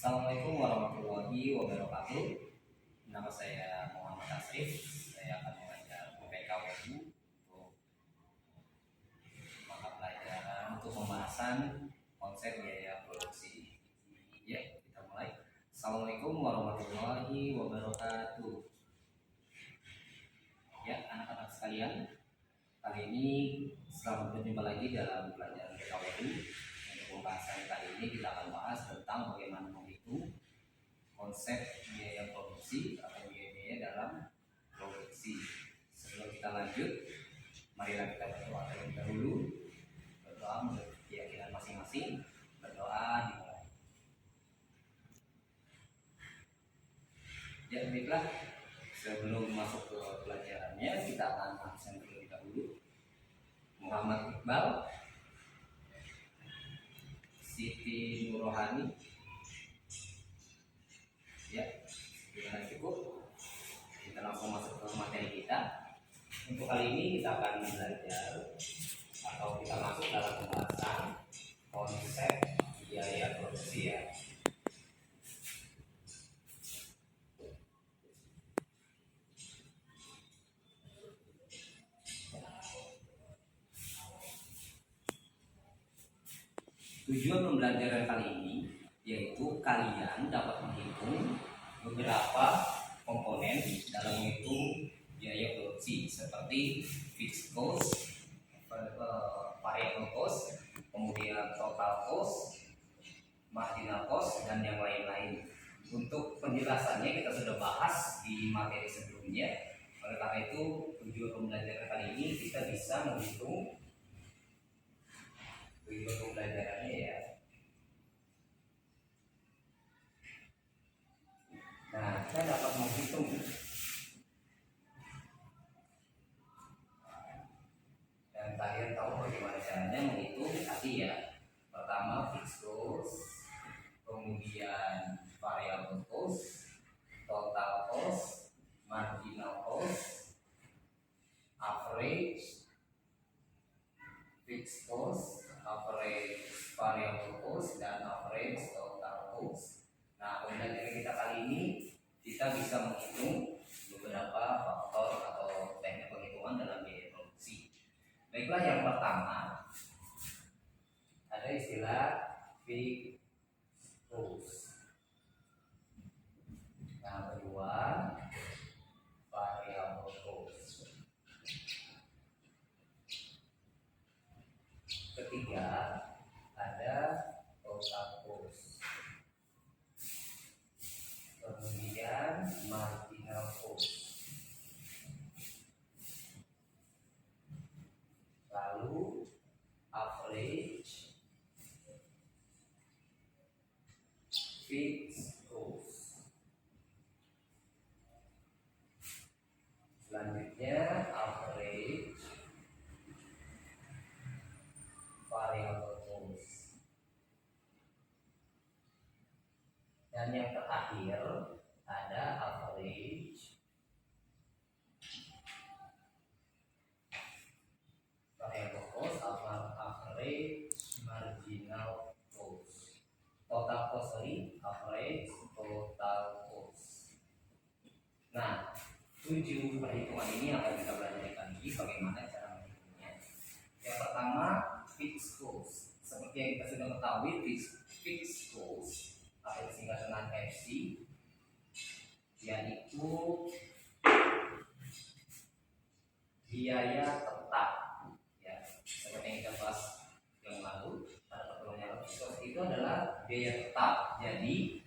Assalamualaikum warahmatullahi wabarakatuh. Nama saya Muhammad Asrif. Saya akan mengajar PKWU untuk mata pelajaran untuk pembahasan konsep biaya produksi. Ya, kita mulai. Assalamualaikum warahmatullahi wabarakatuh. Ya, anak-anak sekalian, kali ini selamat berjumpa lagi dalam pelajaran PKWU. Untuk pembahasan kali ini kita akan bahas tentang bagaimana menghitung konsep biaya produksi atau biaya dalam produksi. Sebelum kita lanjut, marilah kita berdoa terlebih dahulu. Berdoa menurut keyakinan masing-masing. Berdoa dimulai. Ya, baiklah. Sebelum masuk ke pelajarannya, kita akan absen terlebih dahulu. Muhammad Iqbal, Siti Nurrohani. Ya, sudah cukup. Kita langsung masuk ke materi kita. Untuk kali ini kita akan belajar atau kita masuk dalam pembahasan konsep biaya produksi ya. Tujuan pembelajaran kali ini yaitu kalian dapat menghitung beberapa komponen dalam menghitung biaya produksi seperti fixed cost, variable cost, kemudian total cost, marginal cost, dan yang lain-lain. Untuk penjelasannya kita sudah bahas di materi sebelumnya. Oleh karena itu tujuan pembelajaran kali ini kita bisa menghitung tujuan pembelajarannya ya. Nah, kita dapat menghitung dan kalian tahu bagaimana caranya menghitung tadi ya. Pertama fixed cost, kemudian variable cost, total cost, marginal cost, average, fixed cost, average variable cost, dan average total cost. Nah, pembelajaran kita kali ini kita bisa menghitung beberapa faktor atau teknik penghitungan dalam biaya produksi. Baiklah, yang pertama ada istilah fixed cost. Yang kedua variable cost. Ketiga ada total cost. Kemudian marginal cost. Lalu average, fixed cost. Selanjutnya average, variable cost. Dan yang terakhir ada average, variable cost, average, marginal cost, total cost, average, total cost. Nah, 7 perhitungan ini akan kita pelajari lagi bagaimana cara menghitungnya. Yang pertama fixed cost. Seperti yang kita sudah ketahui, fixed cost atau disingkat dengan FC, yaitu biaya tetap ya, seperti yang kita bahas yang lalu pada pertemuan yang lalu. Itu adalah biaya tetap, jadi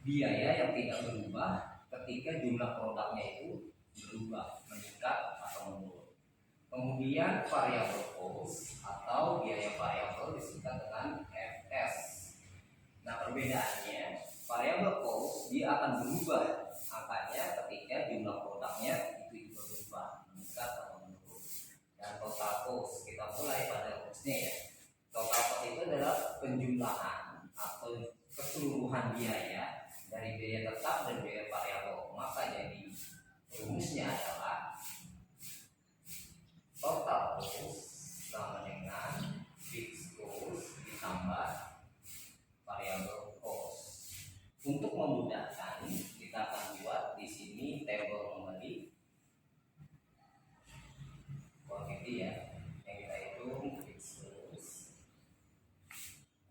biaya yang tidak berubah ketika jumlah produknya itu berubah, meningkat atau menurun. Kemudian variable cost atau biaya variabel disingkat dengan FS. Nah, perbedaannya variable cost dia akan berubah angkanya ketika jumlah produknya itu juga berubah, meningkat atau menurun. Dan total cost kita mulai pada costnya ya. Total cost itu adalah penjumlahan atau keseluruhan biaya dari biaya tetap dan biaya variabel. Maka jadi rumusnya adalah total cost sama dengan fixed cost ditambah variable cost. memudahkan, kita akan buat di sini tabel kembali quantity ya, yang kita hitung fixed cost,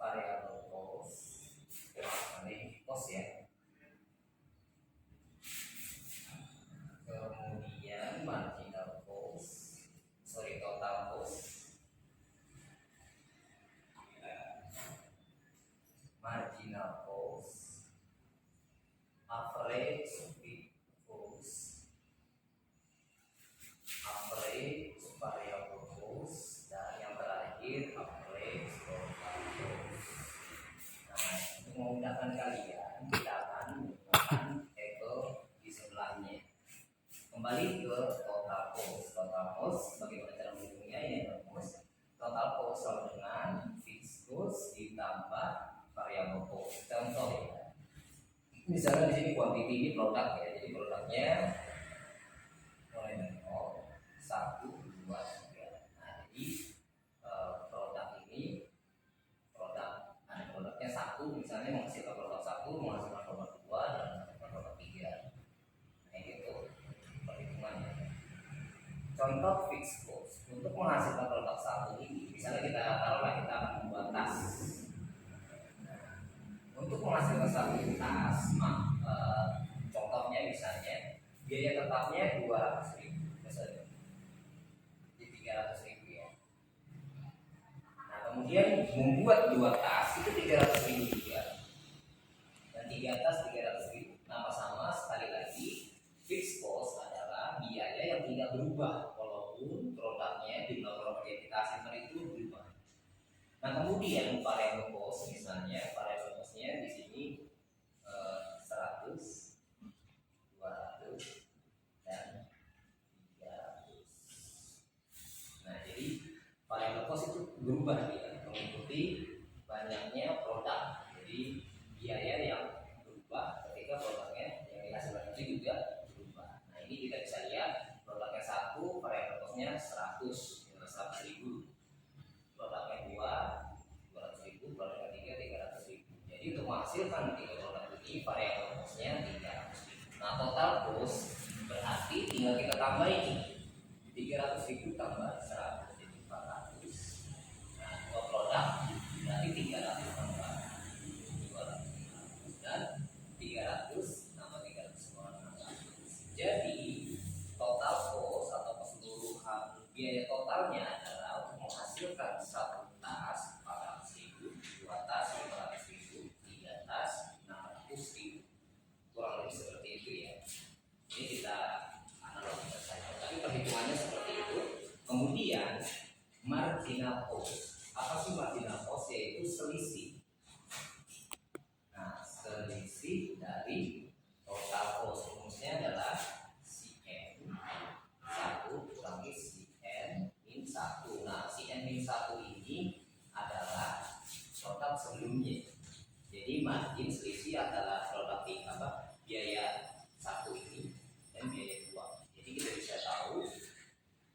variable cost, ini cost ya, kemudian marginal cost, total cost, marginal cost, average fixed cost, average variable cost, dan yang terakhir average total cost. Nah, untuk memudahkan kalian, kita akan menggunakan tabel di sebelahnya. Kembali ke total cost. Total cost bagaimana cara menghitungnya? Ini rumus. Total cost sama dengan fixed cost ditambah variable cost. Contoh ya. Misalnya di sini quantity ini produk ya. Jadi produknya mulai dari 0, 1, 2, 3. Nah, jadi produk ini ada produknya 1, misalnya menghasilkan produk 1, menghasilkan produk 2, dan menghasilkan produk 3. Nah, itu perhitungannya. Contoh fixed cost untuk menghasilkan produk 1 ini, misalnya kita taruhlah kita akan membuat tas. Untuk menghasilkan satu tas, contohnya misalnya biaya tetapnya 200.000, misalnya di 300.000 ya. Nah, kemudian membuat 2 tas itu 300.000 juga, dan 3 tas 300.000. Nama sama sekali lagi, fixed cost adalah biaya yang tidak berubah walaupun produknya, jumlah produk yang kita hasilkan itu berubah. Nah, kemudian variable cost, misalnya variable costnya di sini 100, 200, dan 300. Nah, jadi variable cost itu berubah dia mengikuti banyaknya produk. Jadi biaya yang berubah ketika produknya yang dihasilkan itu juga berubah. Nah, ini kita bisa lihat produknya 1, variable costnya 100, 100.000. Produknya 2, 200.000, produknya 3, 300.000. Jadi untuk menghasilkan 3 produk ini variable cost-nya 300.000. Nah, total cost berarti tinggal kita tambah ini 300.000 tambah 100 jadi 400. Nah, 2 produk berarti 300 tambah 200 dan 300 tambah 300 semua 600. Jadi total cost atau keseluruhan biaya totalnya adalah untuk menghasilkan 1 tas 400.000, 2 tas 500.000, 3 tas 600.000. Kurang lebih seperti itu ya. Ini kita analogikan saja, tapi perhitungannya seperti itu. Kemudian marginal cost. Apa sih marginal cost? Yaitu selisih. Nah, selisih dari total cost rumusnya adalah CN 1 kurangi CN min 1. Nah, CN min 1 ini adalah produk sebelumnya. Jadi margin selisih adalah produk biaya 1 ini dan biaya 2. Jadi kita bisa tahu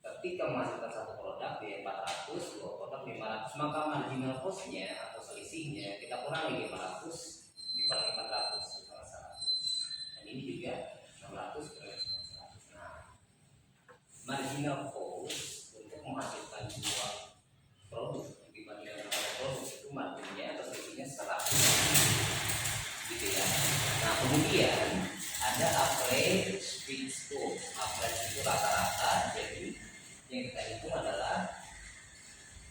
ketika menghasilkan 1 produk biaya 400, 2 produk 500, maka marginal cost-nya atau selisihnya kita kurangi 500 dikurangi 400 sama 100. Dan ini juga 600 kurangi 100. Nah, marginal cost untuk menghasilkan 2 produk dibandingkan dengan produk itu marginnya atau selisihnya 100 gitu ya. Nah, kemudian ada average fixed cost. Average itu rata-rata, jadi yang kita hitung adalah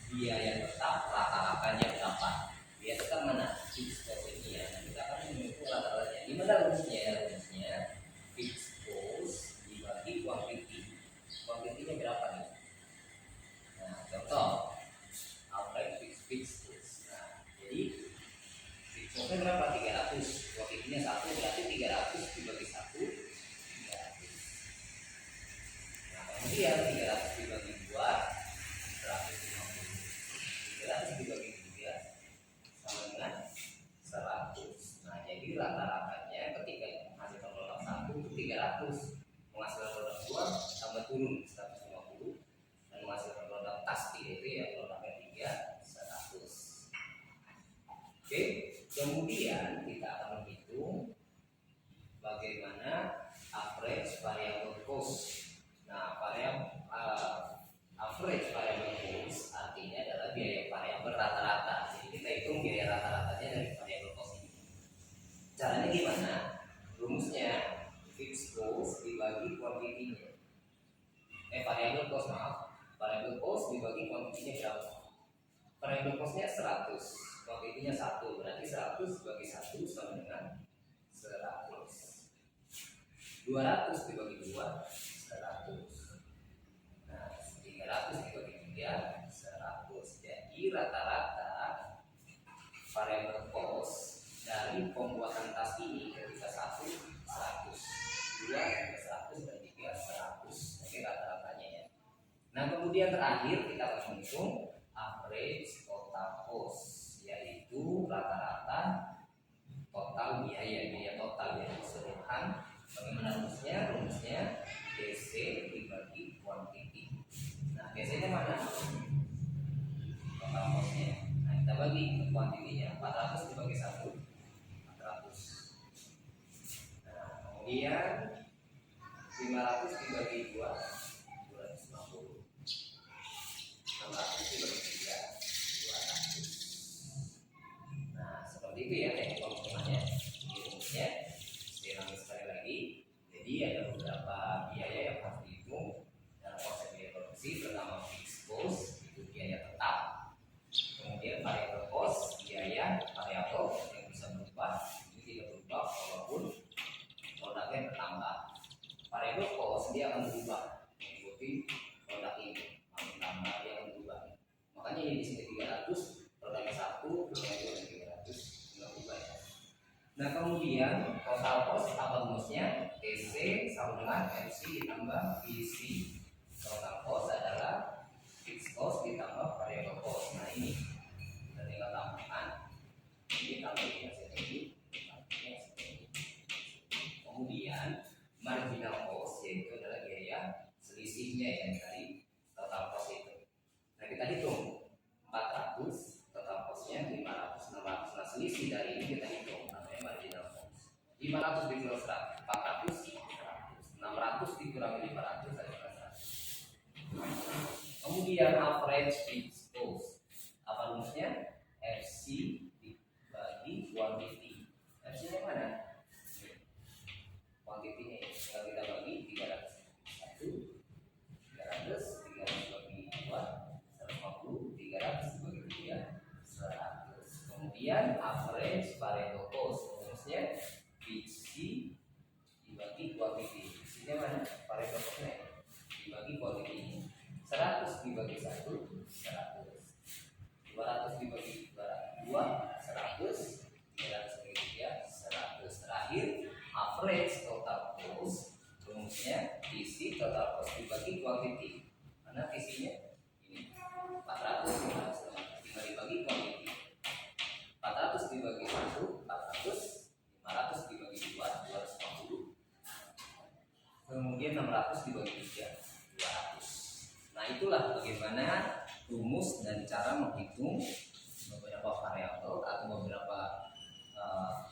biaya tetap rata-ratanya berapa. Biaya tetap mana? Fixed cost ini ya. Nah, kita akan menghitung rata-ratanya. Gimana rumusnya? Rumusnya fixed cost dibagi quantity. Quantity-nya berapa nih? Nah, contoh average fixed cost. Nah, jadi fixed cost-nya berapa? 300. Quantity-nya 1, berarti 300 dibagi 1 300. Nah, kemudian 300 dibagi 2 150. 300 dibagi 3 sama dengan 100. Nah, jadi rata-ratanya ketika menghasilkan produk 1 itu 300, menghasilkan produk 2 tambah turun 150, dan menghasilkan produk tas 3 itu ya produknya 3 100. Oke, kemudian kita akan menghitung bagaimana average variable cost. Nah, average variable cost artinya adalah biaya variabel rata-rata. Jadi kita hitung biaya rata-ratanya dari variable cost ini. Caranya gimana? Rumusnya fixed cost dibagi kuantitinya. Variable cost, maaf. Variable cost dibagi kuantitinya berapa? Variable costnya 100, kuantitinya 1, berarti 100 bagi 1 sama dengan 100. 200 dibagi 2, 100. Nah, 300 dibagi 3, 100. Jadi rata-rata variable cost dari pembuatan tas ini ketika 1, 100, 2, 100, dan 3, 100. Oke, rata-ratanya ya. Nah, kemudian terakhir kita akan menghitung average total cost, yaitu rata-rata total biaya total ya keseluruhan. Bagaimana rumusnya? Rumusnya DC dibagi kuantiti. Nah, DC nya mana? Total costnya. Nah, kita bagi ke kuantitinya. 400 dibagi 1, 400. Nah, kemudian 500 dibagi 2, 250. 600 dibagi 3, 200. Nah, seperti itu ya teknik penghitungannya. Rumusnya saya ulangi sekali lagi. Jadi ada beberapa biaya yang harus dihitung dalam konsep biaya produksi. Pertama fixed cost, itu biaya tetap. Kemudian variable cost, biaya variabel yang bisa berubah. Ini tidak berubah walaupun produknya bertambah. Variable cost dia akan berubah mengikuti produk ini. Tambah dia akan berubah. Makanya ini di sini 300, produknya 1, produknya 300, nggak berubah ya. Nah, kemudian total cost apa rumusnya? TC sama dengan MC ditambah VC. Total cost adalah fixed cost ditambah variable cost. Nah, ini kita tinggal tambahkan. Ini tambah ini sini. Kemudian marginal cost yaitu adalah biaya selisihnya yang tadi total cost itu. Nah, kita hitung 400, total costnya 500, 600. Nah, selisih dari ini kita hitung namanya marginal cost. 500 dikurangi 100, 400, 100. 600 dikurangi 500 adalah 100. Kemudian average fixed cost apa rumusnya? FC dibagi quantity. FC nya mana? Quantity-nya tinggal kita bagi 300. 1, 300, 300 bagi 2, 150, 300 bagi 3, 100. Kemudian average variable cost rumusnya VC dibagi quantity. VC-nya mana? Variable cost-nya dibagi quantity. 100 dibagi 1, 100. 200 dibagi 2, 100. 300 bagi 3, 100. Terakhir average total cost rumusnya VC total cost dibagi quantity. Mana VC-nya? Ini 400, 500 dibagi quantity. 400 dibagi 1, 400. 500 dibagi 2, 250. Kemudian 600 dibagi 3, 200. Nah, itulah bagaimana rumus dan cara menghitung beberapa variabel atau beberapa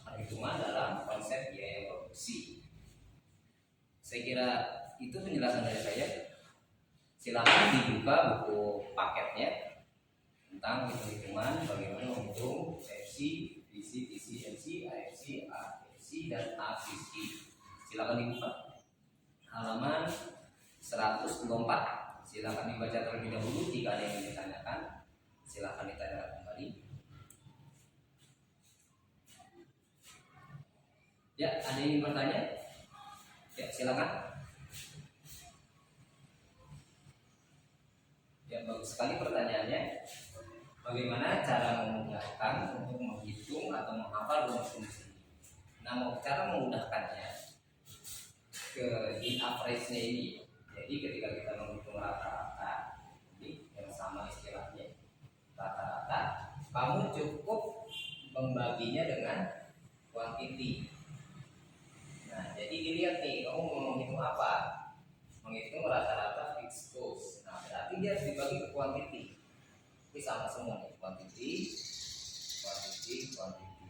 perhitungan dalam konsep biaya produksi. Saya kira itu penjelasan dari saya. Silakan dibuka buku paketnya tentang hitung-hitungan bagaimana menghitung FC, VC, TC, MC, AFC, AFC, dan AFC. Silakan dibuka halaman 124. Silakan dibaca terlebih dahulu. Jika ada yang ditanyakan, silakan ditanyakan kembali. Ya, ada yang ingin bertanya? Ya, silakan. Ya, bagus sekali pertanyaannya. Bagaimana cara memudahkan untuk menghitung atau menghafal rumus-rumus ini? Nah, cara memudahkannya ke average-nya ini. Jadi ketika kita menghitung rata-rata, ini yang sama istilahnya rata-rata, kamu cukup membaginya dengan quantity. Nah, jadi dilihat nih, kamu mau menghitung apa? Menghitung rata-rata fixed cost. Nah, berarti dia harus dibagi ke quantity. Ini sama semua nih, quantity.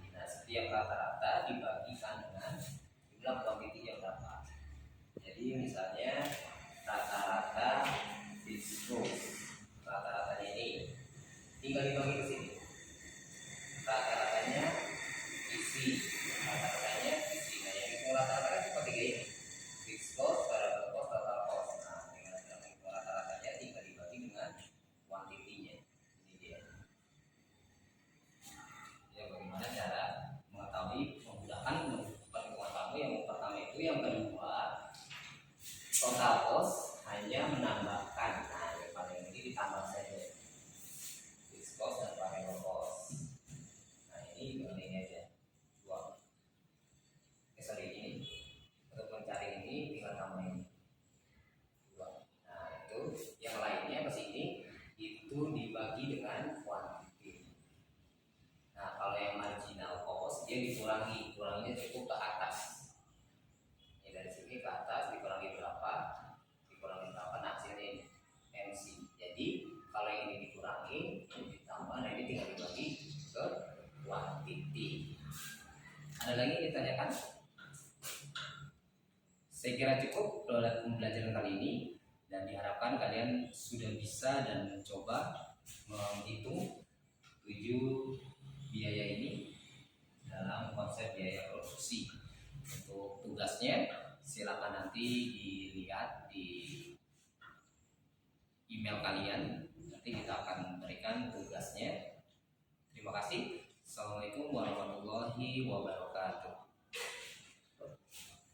Nah, setiap rata-rata dibagikan dengan jumlah quantity Jadi misalnya rata-rata fixed cost, rata-ratanya ini tinggal dibagi ke sini. Rata-ratanya isi, rata-ratanya isi. Nah, yang itu rata-rata seperti ini. Fixed cost, variable cost, total cost. Nah, dengan rata-ratanya tinggal dibagi dengan kuantitinya. Ini dia. Ya, bagaimana cara mengetahui, memudahkan perhitungan kamu yang pertama itu, yang kedua total cost hanya menambahkan. Nah, yang paling ini ditambah saja fixed cost dan variable cost. Nah, ini dengan ini aja dua. Sorry, ini untuk mencari ini tinggal tambah ini dua. Nah, itu yang lainnya ke sini itu dibagi dengan kuantiti. Nah, kalau yang marginal cost dia dikurangi, kuranginya cukup ke atas. Ini dari sini ke atas dikurangi berapa? Dikurangi berapa? Nah, hasilnya MC. Jadi kalau ini dikurangi, ini ditambah, nah ini tinggal dibagi ke kuantiti. Ada lagi yang ditanyakan? Saya kira cukup dalam pembelajaran kali ini, dan diharapkan kalian sudah bisa dan mencoba menghitung 7 biaya ini dalam konsep biaya produksi. Untuk tugasnya silakan nanti dilihat di email kalian, nanti kita akan berikan tugasnya. Terima kasih. Assalamualaikum warahmatullahi wabarakatuh.